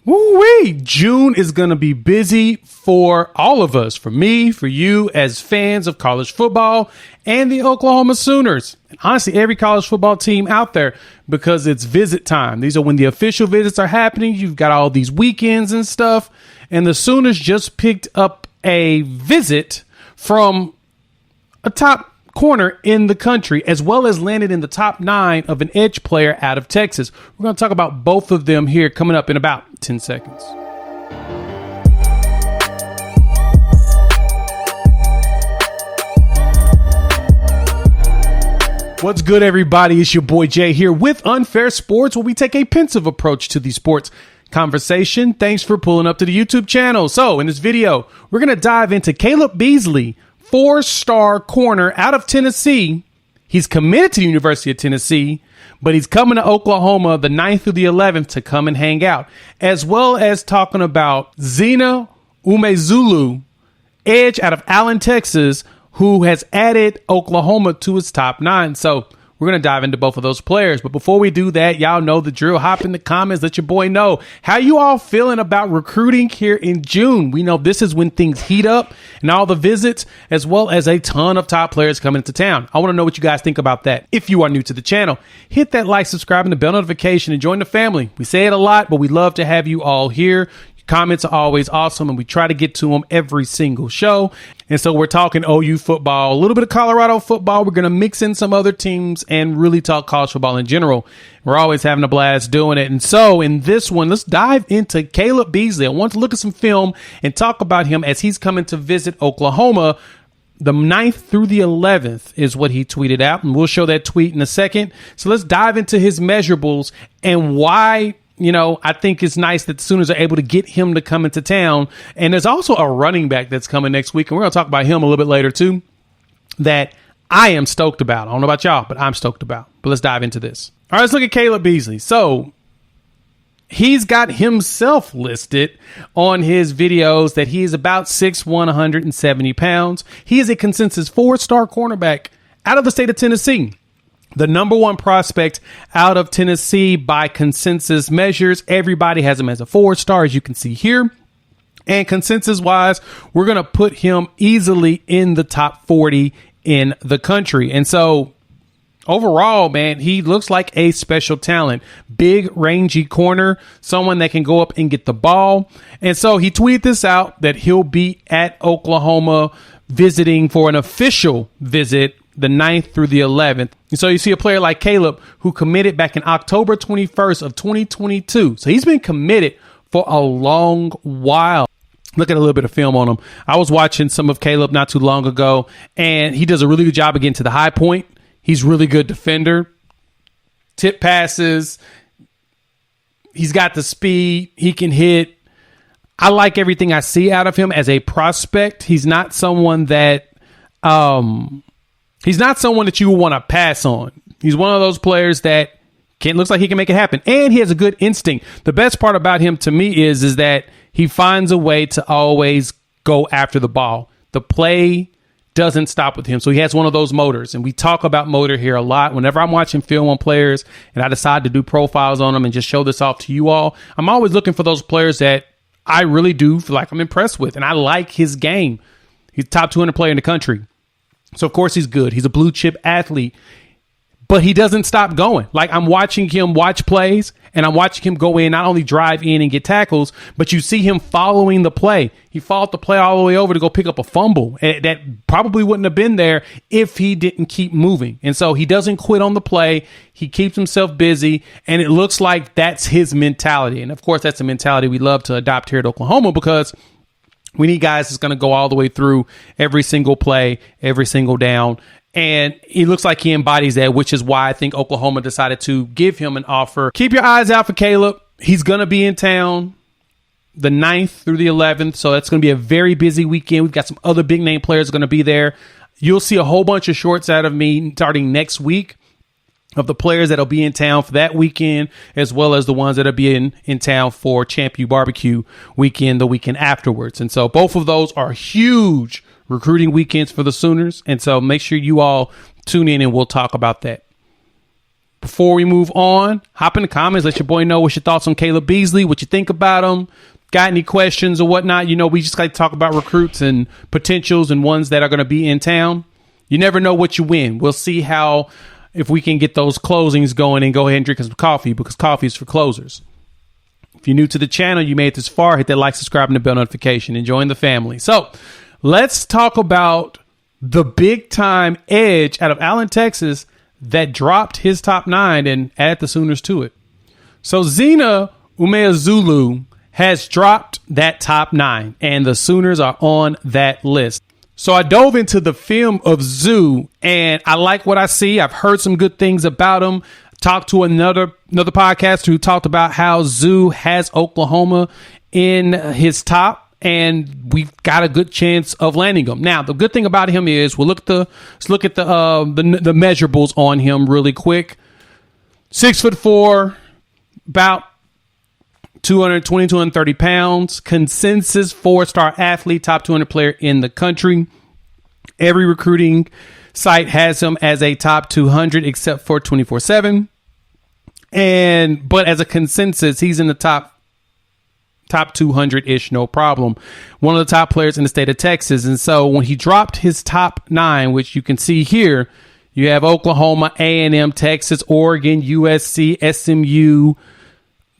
Woo-wee! June is going to be busy for all of us, for me, for you as fans of college football and the Oklahoma Sooners. And honestly, every college football team out there, because it's visit time. These are when the official visits are happening. You've got all these weekends and stuff. And the Sooners just picked up a visit from a top corner in the country, as well as landed in the top 9 of an edge player out of Texas. We're going to talk about both of them here coming up in about 10 seconds. What's good, everybody? It's your boy Jay here with Unfair Sports, where we take a pensive approach to the sports conversation. Thanks for pulling up to the YouTube channel. So in this video, we're going to dive into Kaleb Beasley, 4-star corner out of Tennessee. He's committed to the University of Tennessee, but he's coming to Oklahoma the 9th through the 11th to come and hang out, as well as talking about Xena UmaZulu, edge out of Allen, Texas, who has added Oklahoma to his top 9. So we're going to dive into both of those players. But before we do that, y'all know the drill. Hop in the comments. Let your boy know how you all feeling about recruiting here in June. We know this is when things heat up and all the visits, as well as a ton of top players coming into town. I want to know what you guys think about that. If you are new to the channel, hit that like, subscribe, and the bell notification and join the family. We say it a lot, but we love to have you all here. Comments are always awesome, and we try to get to them every single show. And so we're talking OU football, a little bit of Colorado football. We're going to mix in some other teams and really talk college football in general. We're always having a blast doing it. And so in this one, let's dive into Kaleb Beasley. I want to look at some film and talk about him as he's coming to visit Oklahoma. The 9th through the 11th is what he tweeted out, and we'll show that tweet in a second. So let's dive into his measurables and why, you know, I think it's nice that the Sooners are able to get him to come into town. And there's also a running back that's coming next week, and we're going to talk about him a little bit later too, that I am stoked about. I don't know about y'all, but I'm stoked about. But let's dive into this. All right, let's look at Kaleb Beasley. So he's got himself listed on his videos that he is about 6'1", 170 pounds. He is a consensus 4-star cornerback out of the state of Tennessee. The number 1 prospect out of Tennessee by consensus measures. Everybody has him as a 4-star, as you can see here. And consensus-wise, we're going to put him easily in the top 40 in the country. And so overall, man, he looks like a special talent. Big, rangy corner, someone that can go up and get the ball. And so he tweeted this out that he'll be at Oklahoma visiting for an official visit the 9th through the 11th. And so you see a player like Kaleb who committed back in October 21st of 2022. So he's been committed for a long while. Look at a little bit of film on him. I was watching some of Kaleb not too long ago, and he does a really good job of getting to the high point. He's a really good defender. Tip passes. He's got the speed. He can hit. I like everything I see out of him as a prospect. He's not someone that you want to pass on. He's one of those players that looks like he can make it happen. And he has a good instinct. The best part about him to me is that he finds a way to always go after the ball. The play doesn't stop with him. So he has one of those motors. And we talk about motor here a lot. Whenever I'm watching film on players and I decide to do profiles on them and just show this off to you all, I'm always looking for those players that I really do feel like I'm impressed with. And I like his game. He's a top 200 player in the country. So, of course, he's good. He's a blue chip athlete, but he doesn't stop going. Like, I'm watching him watch plays, and I'm watching him go in, not only drive in and get tackles, but you see him following the play. He followed the play all the way over to go pick up a fumble that probably wouldn't have been there if he didn't keep moving. And so he doesn't quit on the play. He keeps himself busy, and it looks like that's his mentality. And, of course, that's a mentality we love to adopt here at Oklahoma, because we need guys that's going to go all the way through every single play, every single down. And he looks like he embodies that, which is why I think Oklahoma decided to give him an offer. Keep your eyes out for Kaleb. He's going to be in town the 9th through the 11th. So that's going to be a very busy weekend. We've got some other big name players going to be there. You'll see a whole bunch of shorts out of me starting next week of the players that'll be in town for that weekend, as well as the ones that'll be in town for Champ U Barbecue weekend, the weekend afterwards. And so both of those are huge recruiting weekends for the Sooners. And so make sure you all tune in and we'll talk about that. before we move on, hop in the comments. Let your boy know what's your thoughts on Kaleb Beasley, what you think about him. Got any questions or whatnot? You know, we just like to talk about recruits and potentials and ones that are going to be in town. You never know what you win. We'll see if we can get those closings going and go ahead and drink some coffee, because coffee is for closers. If you're new to the channel, you made it this far, hit that like, subscribe, and the bell notification, and join the family. So let's talk about the big time edge out of Allen, Texas, that dropped his top 9 and added the Sooners to it. So Xena UmaZulu has dropped that top 9, and the Sooners are on that list. So I dove into the film of Zoo, and I like what I see. I've heard some good things about him. Talked to another podcaster who talked about how Zoo has Oklahoma in his top, and we've got a good chance of landing him. Now, the good thing about him is let's look at the measurables on him really quick. 6'4", about 220, 230 pounds, consensus 4-star athlete, top 200 player in the country. Every recruiting site has him as a top 200 except for 24/7. But as a consensus, he's in the top 200-ish, no problem. One of the top players in the state of Texas. And so when he dropped his top 9, which you can see here, you have Oklahoma, A&M, Texas, Oregon, USC, SMU,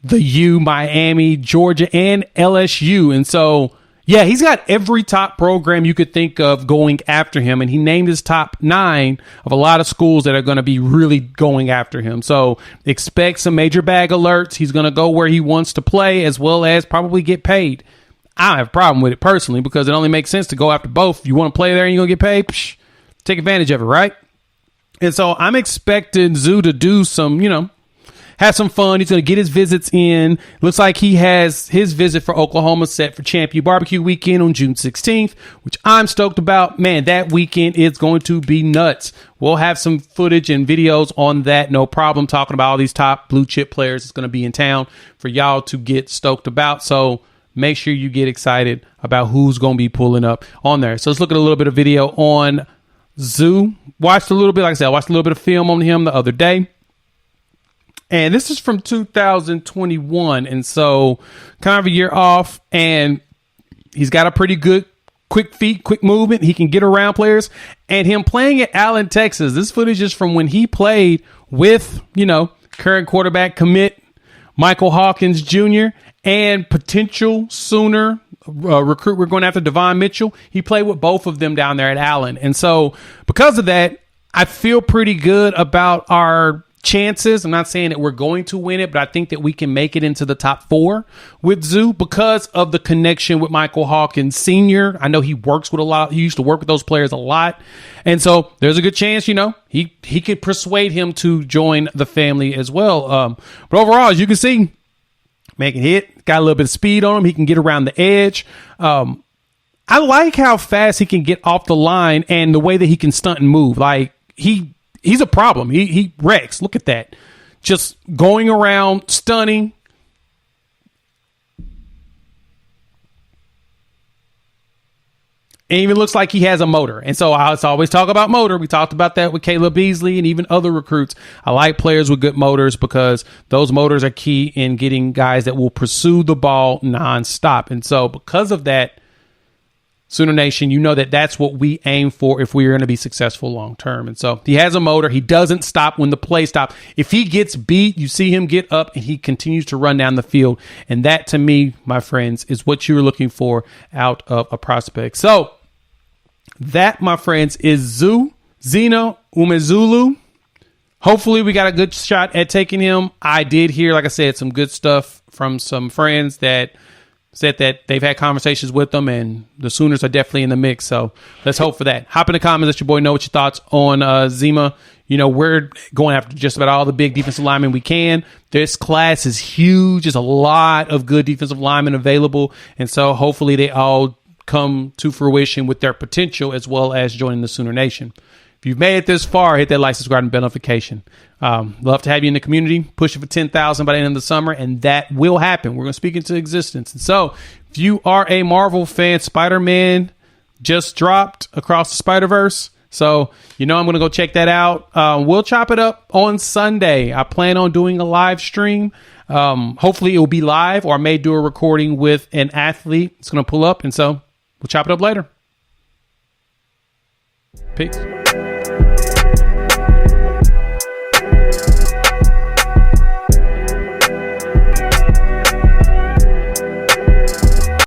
the U, Miami, Georgia, and LSU. And so, yeah, he's got every top program you could think of going after him. And he named his top 9 of a lot of schools that are going to be really going after him. So expect some major bag alerts. He's going to go where he wants to play, as well as probably get paid. I don't have a problem with it personally, because it only makes sense to go after both. If you want to play there and you're going to get paid, take advantage of it, right? And so I'm expecting Zoo to do some, have some fun. He's going to get his visits in. Looks like he has his visit for Oklahoma set for Champion Barbecue Weekend on June 16th, which I'm stoked about. Man, that weekend is going to be nuts. We'll have some footage and videos on that, no problem, talking about all these top blue chip players that's going to be in town for y'all to get stoked about. So make sure you get excited about who's going to be pulling up on there. So let's look at a little bit of video on Zoo. Watched a little bit, like I said, I watched a little bit of film on him the other day. And this is from 2021. And so kind of a year off. And he's got a pretty good quick feet, quick movement. He can get around players. And him playing at Allen, Texas. This footage is from when he played with, current quarterback commit Michael Hawkins Jr. and potential Sooner recruit we're going after, Devon Mitchell. He played with both of them down there at Allen. And so because of that, I feel pretty good about our chances. I'm not saying that we're going to win it, but I think that we can make it into the top 4 with Zoo because of the connection with Michael Hawkins Sr. I know he works with a lot. He used to work with those players a lot. And so there's a good chance, he could persuade him to join the family as well. But overall, as you can see, man can hit, got a little bit of speed on him. He can get around the edge. I like how fast he can get off the line and the way that he can stunt and move. Like he's a problem. He wrecks. Look at that. Just going around, stunning. And even looks like he has a motor. And so I always talk about motor. We talked about that with Kaleb Beasley and even other recruits. I like players with good motors because those motors are key in getting guys that will pursue the ball nonstop. And so because of that, Sooner Nation, you know that that's what we aim for if we're going to be successful long term. And so he has a motor. He doesn't stop when the play stops. If he gets beat, you see him get up and he continues to run down the field. And that, to me, my friends, is what you're looking for out of a prospect. So that, my friends, is Zina Omeozulu. Hopefully we got a good shot at taking him. I did hear, like I said, some good stuff from some friends that said that they've had conversations with them, and the Sooners are definitely in the mix. So let's hope for that. Hop in the comments, let your boy know what your thoughts on Zima. We're going after just about all the big defensive linemen we can. This class is huge. There's a lot of good defensive linemen available, and so hopefully they all come to fruition with their potential as well as joining the Sooner Nation. If you've made it this far, hit that like, subscribe, and bell notification. Love to have you in the community. Pushing for 10,000 by the end of the summer, and that will happen. We're going to speak into existence. And so, if you are a Marvel fan, Spider-Man just dropped Across the Spider-Verse. So, I'm going to go check that out. We'll chop it up on Sunday. I plan on doing a live stream. Hopefully it will be live, or I may do a recording with an athlete. It's going to pull up. And so we'll chop it up later. Peace.